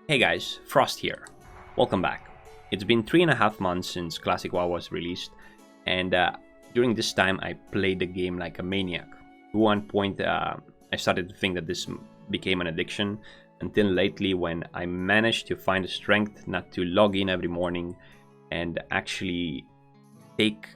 Hey guys, Frost here. Welcome back. It's been 3.5 months since Classic WoW was released, and during this time I played the game like a maniac. At one point I started to think that this became an addiction, until lately when I managed to find the strength not to log in every morning and actually take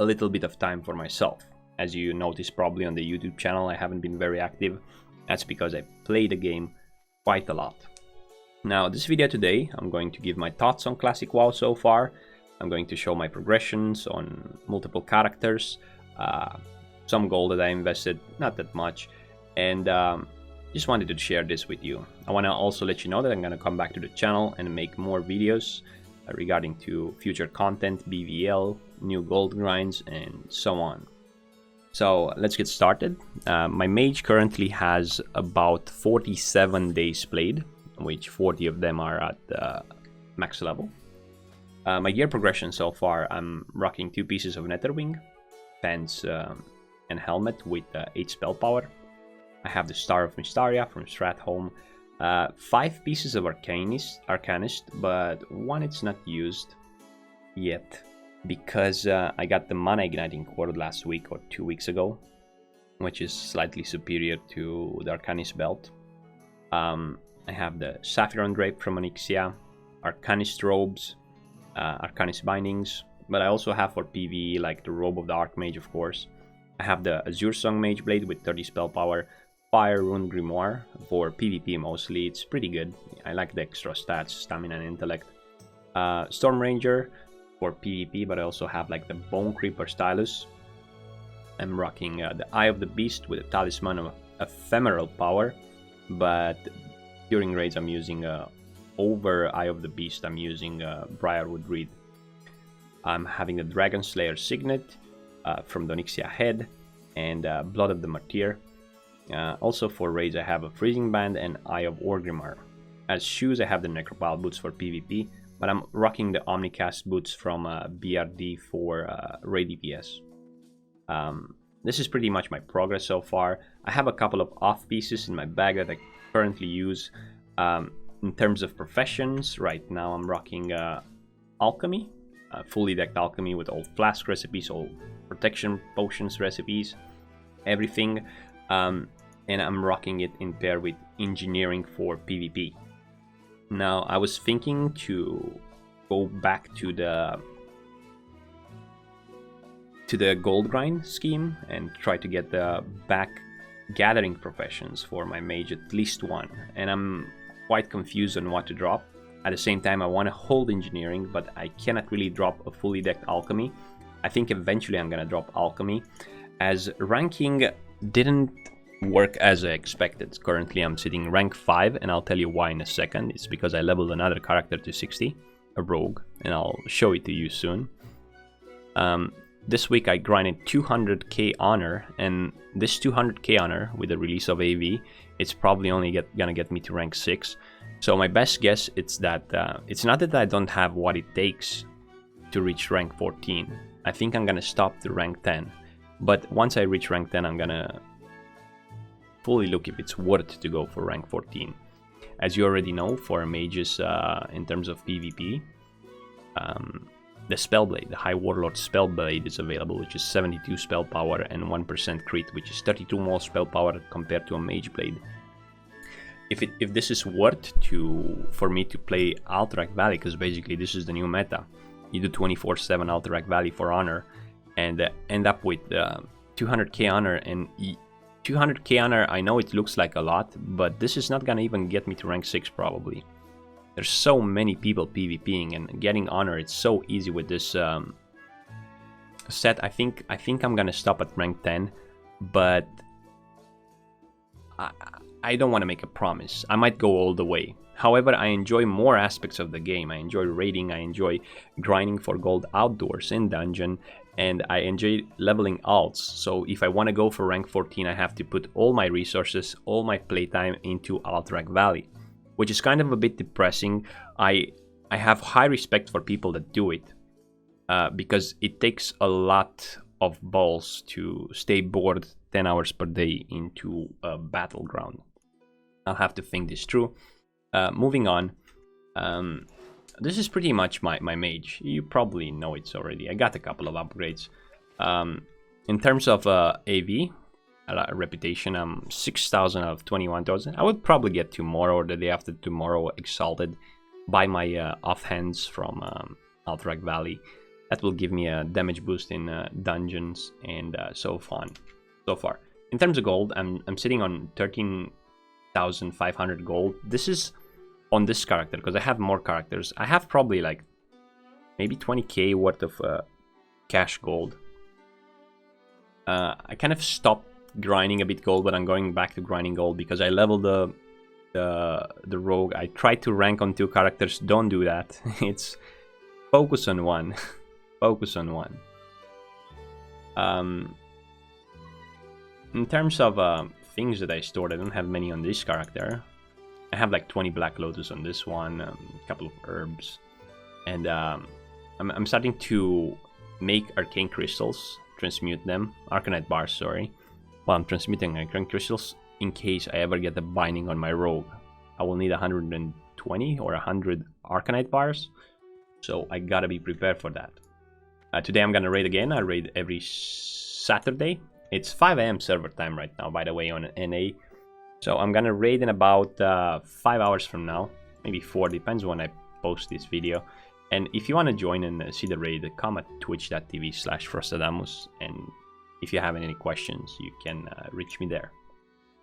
a little bit of time for myself. As you noticed probably on the YouTube channel, I haven't been very active. That's because I play the game quite a lot. Now, this video today, I'm going to give my thoughts on Classic WoW so far. I'm going to show my progressions on multiple characters, some gold that I invested, not that much, and just wanted to share this with you. I want to also let you know that I'm going to come back to the channel and make more videos regarding to future content, BVL, new gold grinds, and so on. So let's get started. My mage currently has about 47 days played, which 40 of them are at max level. My gear progression so far, I'm rocking 2 pieces of Netherwing, pants and helmet with 8 spell power. I have the Star of Mystaria from Stratholme, 5 pieces of Arcanist, but one it's not used yet because I got the Mana Igniting Cord last week or 2 weeks ago, which is slightly superior to the Arcanist belt. I have the Sapphiron Drape from Onyxia, Arcanist Robes, Arcanist Bindings, but I also have for PvE like the Robe of the Archmage, of course. I have the Azure Song Mage Blade with 30 spell power, Fire Rune Grimoire for PvP mostly. It's pretty good. I like the extra stats, Stamina and Intellect. Storm Ranger for PvP, but I also have like the Bone Creeper Stylus. I'm rocking the Eye of the Beast with a Talisman of Ephemeral Power, but during raids I'm using over Eye of the Beast, I'm using Briarwood Reed. I'm having the Dragon Slayer Signet from the Onyxia Head and Blood of the Martyr. Also for raids I have a Freezing Band and Eye of Orgrimmar. As shoes I have the Necropile Boots for PvP, but I'm rocking the Omnicast Boots from BRD for raid DPS. This is pretty much my progress so far. I have a couple of off pieces in my bag that I currently use. In terms of professions, right now I'm rocking alchemy, fully decked alchemy with all flask recipes, all protection potions recipes, everything, and I'm rocking it in pair with engineering for PvP. Now I was thinking to go back to the gold grind scheme and try to get the back gathering professions for my mage, at least one, and I'm quite confused on what to drop. At the same time I want to hold engineering, but I cannot really drop a fully decked alchemy. I think eventually I'm gonna drop alchemy, as ranking didn't work as I expected. Currently I'm sitting rank 5, and I'll tell you why in a second. It's because I leveled another character to 60, a rogue, and I'll show it to you soon. This week I grinded 200k honor, and this 200k honor with the release of AV, it's probably only gonna get me to rank 6. So my best guess is that it's not that I don't have what it takes to reach rank 14. I think I'm gonna stop to rank 10. But once I reach rank 10, I'm gonna fully look if it's worth to go for rank 14. As you already know, for mages in terms of PvP, the Spellblade, the High Warlord Spellblade is available, which is 72 spell power and 1% crit, which is 32 more spell power compared to a Mage Blade. If this is worth for me to play Alterac Valley, because basically this is the new meta, you do 24/7 Alterac Valley for honor, and end up with 200k honor, and 200k honor, I know it looks like a lot, but this is not gonna even get me to rank 6 probably. There's so many people PvPing, and getting honor, it's so easy with this set. I think I'm gonna stop at rank 10, but I don't want to make a promise. I might go all the way. However, I enjoy more aspects of the game. I enjoy raiding, I enjoy grinding for gold outdoors in dungeon, and I enjoy leveling alts. So if I want to go for rank 14, I have to put all my resources, all my playtime into Alterac Valley, which is kind of a bit depressing. I have high respect for people that do it, because it takes a lot of balls to stay bored 10 hours per day into a battleground. I'll have to think this through. Moving on, This is pretty much my mage. You probably know it already. I got a couple of upgrades. In terms of AV, reputation, I'm 6,000 out of 21,000. I would probably get tomorrow or the day after tomorrow exalted by my offhands from Alterac Valley. That will give me a damage boost in dungeons and so far. In terms of gold, I'm sitting on 13,500 gold. This is on this character because I have more characters. I have probably like maybe 20k worth of cash gold. I kind of stopped grinding a bit gold, but I'm going back to grinding gold because I leveled the rogue. I tried to rank on 2 characters. Don't do that. It's focus on one. Focus on one. In terms of things that I stored, I don't have many on this character. I have like 20 Black Lotus on this one, a couple of herbs, and I'm starting to make arcane crystals, transmute them, arcanite bars, sorry. Well, I'm transmuting arcane crystals in case I ever get a binding on my rogue. I will need 120 or 100 arcanite bars, so I gotta be prepared for that. Today I'm gonna raid again. I raid every Saturday. It's 5 AM server time right now, by the way, on NA. So I'm gonna raid in about 5 hours from now, maybe 4, depends when I post this video. And if you want to join and see the raid, come at twitch.tv/Frostadamus. And if you have any questions, you can reach me there.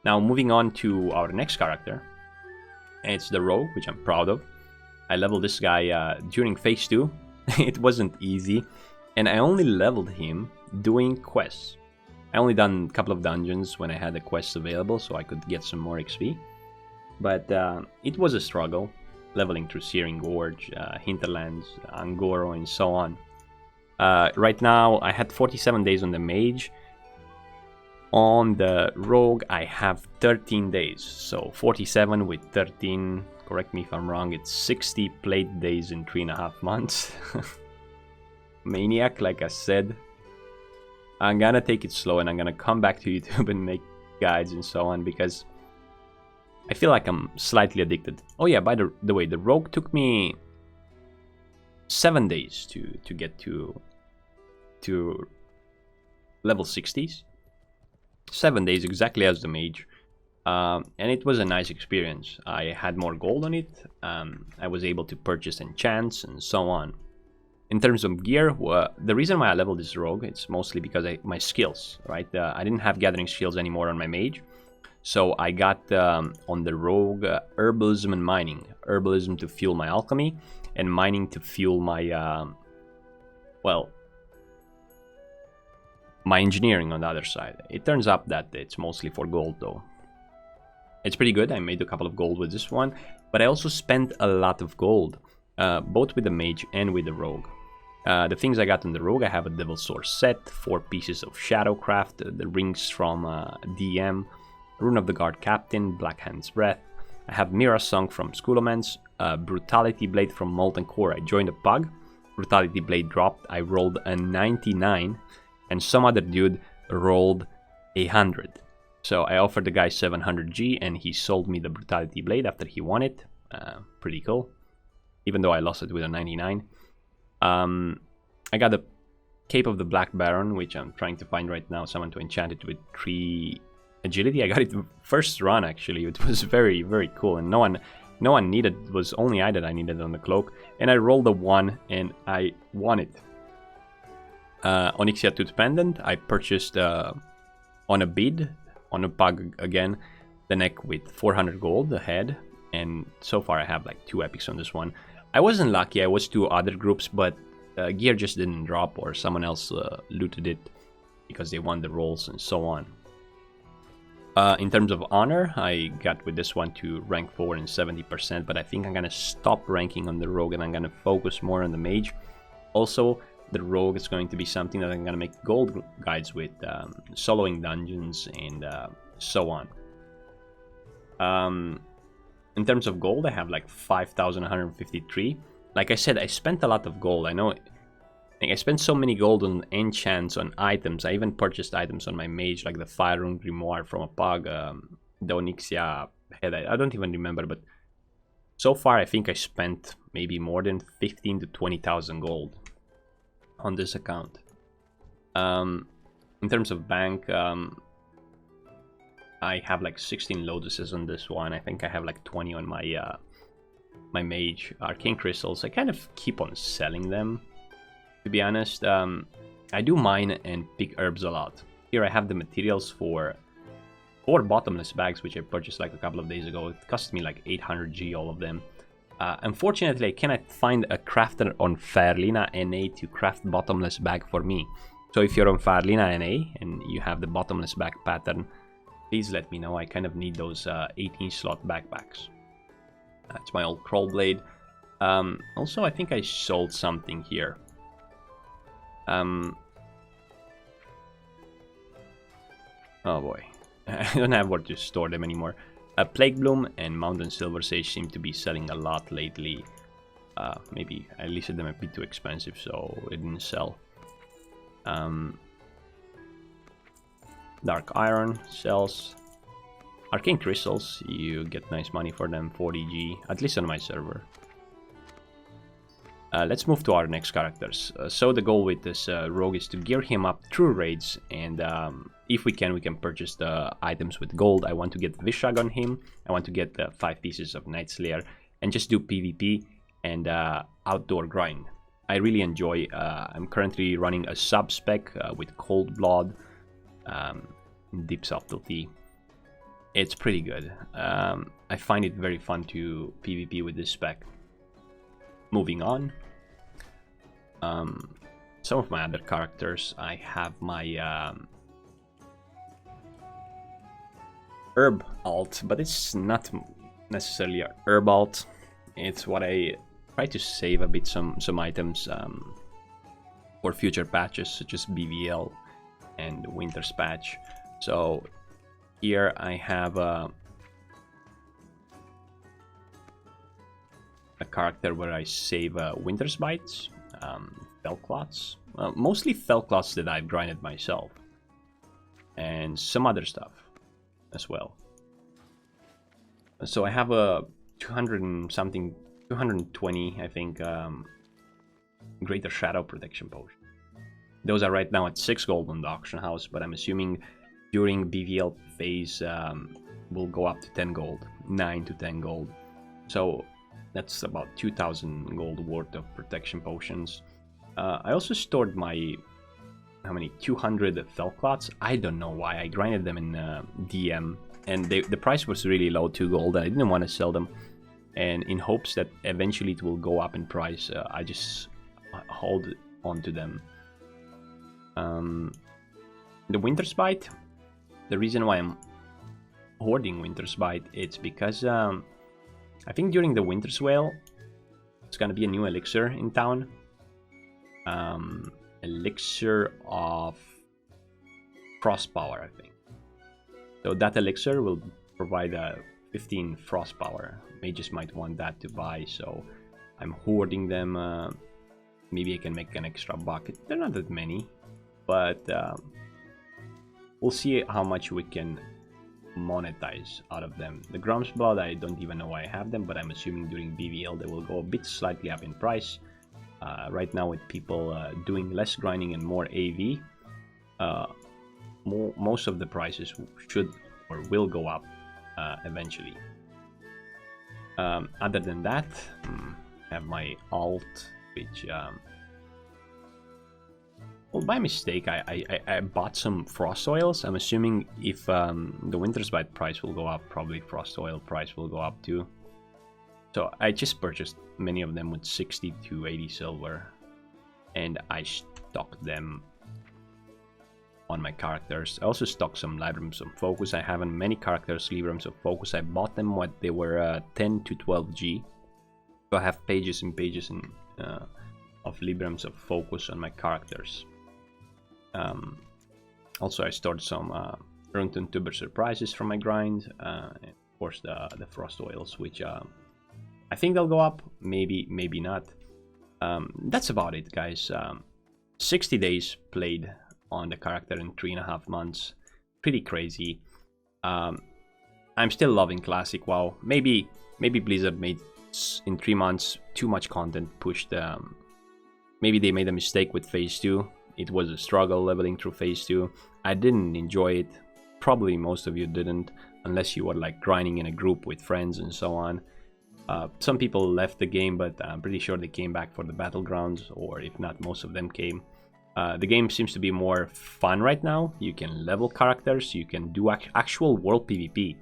Now, moving on to our next character. It's the rogue, which I'm proud of. I leveled this guy during phase 2. It wasn't easy. And I only leveled him doing quests. I only done a couple of dungeons when I had the quests available, so I could get some more XP. But it was a struggle, leveling through Searing Gorge, Hinterlands, Angoro, and so on. Right now, I had 47 days on the mage. On the rogue, I have 13 days. So 47 with 13, correct me if I'm wrong, it's 60 played days in 3.5 months. Maniac, like I said. I'm gonna take it slow and I'm gonna come back to YouTube and make guides and so on because I feel like I'm slightly addicted. Oh yeah, by the way, the rogue took me 7 days to get to level 60s. 7 days, exactly as the mage. And it was a nice experience. I had more gold on it. I was able to purchase enchants and so on. In terms of gear, the reason why I leveled this rogue, it's mostly because my skills, right? I didn't have gathering skills anymore on my mage. So I got on the rogue herbalism and mining. Herbalism to fuel my alchemy and mining to fuel my, my engineering on the other side. It turns out that it's mostly for gold though. It's pretty good. I made a couple of gold with this one, but I also spent a lot of gold, both with the mage and with the rogue. The things I got on the rogue, I have a Devil Sword set, 4 pieces of Shadowcraft, the rings from DM, Rune of the Guard Captain, Black Hand's Breath. I have Mira Song from Schoolomance, Brutality Blade from Molten Core. I joined a pug, Brutality Blade dropped, I rolled a 99, and some other dude rolled 100. So I offered the guy 700G and he sold me the Brutality Blade after he won it. Pretty cool. Even though I lost it with a 99. I got the Cape of the Black Baron, which I'm trying to find right now. Someone to enchant it with 3 agility. I got it first run actually. It was very, very cool. And no one needed, it was only I that I needed on the cloak. And I rolled a 1 and I won it. Onyxia Tooth Pendant, I purchased on a bid, on a pug again, the neck with 400 gold, the head, and so far I have like 2 epics on this one. I wasn't lucky, I was 2 other groups, but gear just didn't drop or someone else looted it because they won the rolls and so on. In terms of honor, I got with this one to rank 4 and 70%, but I think I'm gonna stop ranking on the rogue and I'm gonna focus more on the mage. Also, the rogue is going to be something that I'm gonna make gold guides with, soloing dungeons and so on. In terms of gold, I have like 5,153. Like I said, I spent a lot of gold. I know I spent so many gold on enchants, on items. I even purchased items on my mage, like the Fire Rune Grimoire from a pug, the Onyxia head. I don't even remember, but So far, I think I spent maybe more than 15 to 20,000 gold on this account. In terms of bank, I have like 16 lotuses on this one. I think I have like 20 on my my mage. Arcane crystals, I kind of keep on selling them, to be honest. I do mine and pick herbs a lot. Here I have the materials for 4 bottomless bags, which I purchased like a couple of days ago. It cost me like 800 G, all of them. Unfortunately, I cannot find a crafter on Fairlina NA to craft bottomless bag for me. So if you're on Fairlina NA and you have the bottomless bag pattern, please let me know. I kind of need those 18 slot backpacks. That's my old crawl blade. Also, I think I sold something here. Oh boy, I don't have where to store them anymore. Plague Bloom and Mountain Silver Sage seem to be selling a lot lately. Maybe I listed them a bit too expensive, so it didn't sell. Dark Iron sells. Arcane Crystals, you get nice money for them, 40G, at least on my server. Let's move to our next characters. So the goal with this rogue is to gear him up through raids, and if we can purchase the items with gold. I want to get Vishag on him, I want to get 5 pieces of Night Slayer, and just do PvP and outdoor grind. I really enjoy, I'm currently running a sub-spec with Cold Blood, Deep Subtlety. It's pretty good. I find it very fun to PvP with this spec. Moving on. Some of my other characters, I have my herb alt, but it's not necessarily a herb alt. It's what I try to save a bit some items for future patches, such as BVL and Winter's patch. So here I have a character where I save Winter's Bites, Fellcloths, mostly Fellcloths that I've grinded myself, and some other stuff as well. So I have a 200 and something, 220 I think, Greater Shadow Protection Potion. Those are right now at 6 gold on the auction house, but I'm assuming during BVL phase will go up to 10 gold, 9 to 10 gold. So that's about 2,000 gold worth of protection potions. I also stored my, how many, 200 Fellcloths. I don't know why, I grinded them in DM, and the price was really low, 2 gold. I didn't want to sell them, and in hopes that eventually it will go up in price, I just hold on to them. The Winter's Bite, the reason why I'm hoarding Winter's Bite, it's because I think during the Winter's Whale, it's gonna be a new elixir in town. Elixir of Frost Power, I think. So that elixir will provide 15 Frost Power. Mages might want that to buy, so I'm hoarding them. Maybe I can make an extra bucket. They're not that many, but we'll see how much we can monetize out of them. The Grum's Blood, I don't even know why I have them, but I'm assuming during BVL they will go a bit slightly up in price. Right now, with people doing less grinding and more AV, most of the prices should or will go up eventually. Other than that, I have my alt, which well, by mistake, I bought some Frost Oils. I'm assuming if the Winter's Bite price will go up, probably Frost Oil price will go up too. So I just purchased many of them with 60 to 80 silver, and I stocked them on my characters. I also stocked some Librams of Focus. I haven't many characters Librams of Focus. I bought them when they were 10 to 12G. So I have pages and pages of Librams of Focus on my characters. Also, I stored some Runtun Tuber Surprises from my grind, and of course the Frost Oils, which I think they'll go up, maybe not. That's about it, guys. 60 days played on the character in 3.5 months. Pretty crazy. I'm still loving Classic WoW. Maybe Blizzard made in 3 months, too much content pushed. Maybe they made a mistake with phase 2. It was a struggle leveling through phase 2. I didn't enjoy it. Probably most of you didn't, unless you were like grinding in a group with friends and so on. Some people left the game, but I'm pretty sure they came back for the battlegrounds, or if not, most of them came. The game seems to be more fun right now. You can level characters, you can do actual world PvP,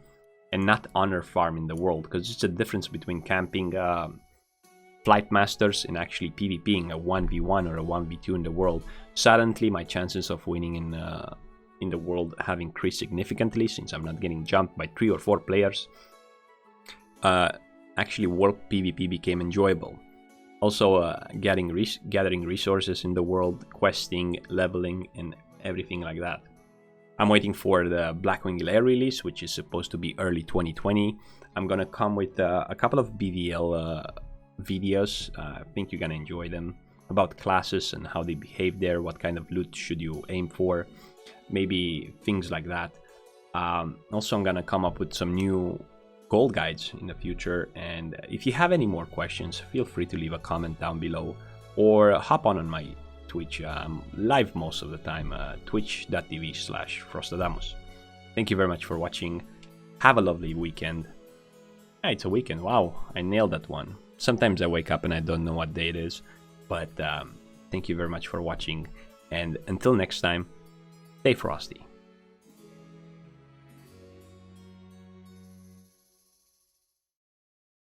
and not honor farm in the world, because it's a difference between camping flight masters and actually PvPing a 1v1 or a 1v2 in the world. Suddenly my chances of winning in the world have increased significantly, since I'm not getting jumped by 3 or 4 players. Actually world PvP became enjoyable. Also gathering resources in the world, questing, leveling, and everything like that. I'm waiting for the Blackwing Lair release, which is supposed to be early 2020. I'm gonna come with a couple of BVL videos. I think you're gonna enjoy them, about classes and how they behave there, what kind of loot should you aim for, maybe things like that. Also, I'm gonna come up with some new gold guides in the future, and if you have any more questions, feel free to leave a comment down below, or hop on my Twitch. I'm live most of the time, twitch.tv/Frostadamus. Thank you very much for watching. Have a lovely weekend. Yeah, it's a weekend. Wow, I nailed that one. Sometimes I wake up and I don't know what day it is, but thank you very much for watching, and until next time, stay frosty.